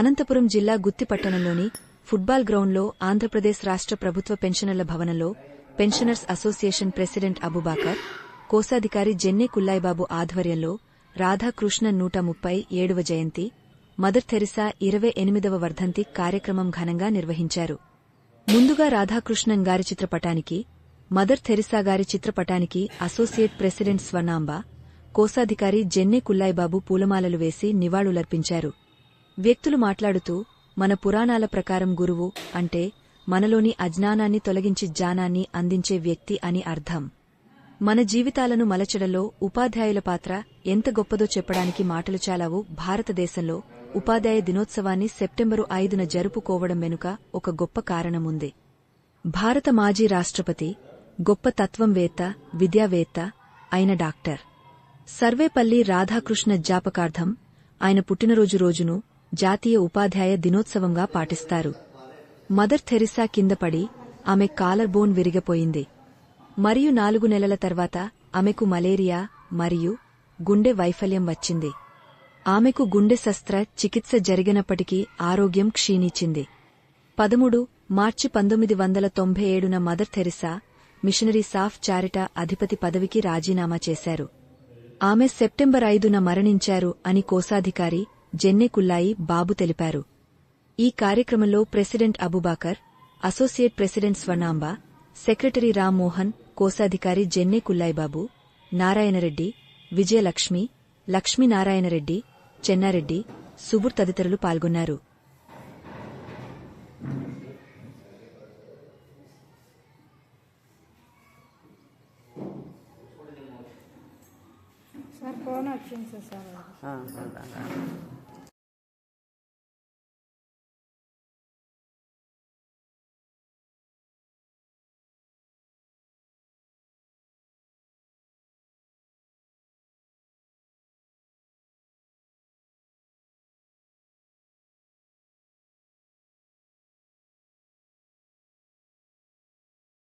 అనంతపురం జిల్లా గుత్తి పట్టణంలోని ఫుట్బాల్ గ్రౌండ్లో ఆంధ్రప్రదేశ్ రాష్ట్ర ప్రభుత్వ పెన్షనర్ల భవనంలో పెన్షనర్స్ అసోసియేషన్ ప్రెసిడెంట్ అబూబాకర్, కోశాధికారి జెన్నె కుల్లాయిబాబు ఆధ్వర్యంలో రాధాకృష్ణన్ 137వ జయంతి, మదర్ థెరిసా 28వ వర్ధంతి కార్యక్రమం ఘనంగా నిర్వహించారు. ముందుగా రాధాకృష్ణన్ గారి చిత్రపటానికి, మదర్ థెరిసా గారి చిత్రపటానికి అసోసియేట్ ప్రెసిడెంట్ స్వర్ణాంబ, కోశాధికారి జెన్నె కుల్లాయిబాబు పూలమాలలు వేసి నివాళులర్పించారు. వ్యక్తులు మాట్లాడుతూ, మన పురాణాల ప్రకారం గురువు అంటే మనలోని అజ్ఞానాన్ని తొలగించి జ్ఞానాన్ని అందించే వ్యక్తి అని అర్థం. మన జీవితాలను మలచడంలో ఉపాధ్యాయుల పాత్ర ఎంత గొప్పదో చెప్పడానికి మాటలు చాలావు. భారతదేశంలో ఉపాధ్యాయ దినోత్సవాన్ని సెప్టెంబరు 5న జరుపుకోవడం వెనుక ఒక గొప్ప కారణముంది. భారత మాజీ రాష్ట్రపతి, గొప్ప తత్వంవేత్త, విద్యావేత్త అయిన డాక్టర్ సర్వేపల్లి రాధాకృష్ణ జ్ఞాపకార్థం ఆయన పుట్టినరోజు రోజును జాతీయ ఉపాధ్యాయ దినోత్సవంగా పాటిస్తారు. మదర్ థెరిసా కిందపడి ఆమె కాలర్ బోన్ విరిగిపోయింది. మరియు 4 నెలల తర్వాత ఆమెకు మలేరియా మరియు గుండె వైఫల్యం వచ్చింది. ఆమెకు గుండె శస్త్ర చికిత్స జరిగినప్పటికీ ఆరోగ్యం క్షీణించింది. 13 మార్చి 1997న మదర్ థెరిసా మిషనరీస్ ఆఫ్ చారిటా అధిపతి పదవికి రాజీనామా చేశారు. ఆమె సెప్టెంబర్ 5న మరణించారు అని కోశాధికారి జెన్నె కుల్లాయి బాబు తెలిపారు. ఈ కార్యక్రమంలో president Abubakar, associate president Swarnamba, secretary Rammohan, కోశాధికారి జెన్నె కుల్లాయిబాబు, నారాయణరెడ్డి, విజయలక్ష్మి, లక్ష్మీనారాయణరెడ్డి, చెన్నారెడ్డి, సుబుర్ తదితరులు పాల్గొన్నారు. సార్ ఫోన్ వచ్చింది సార్.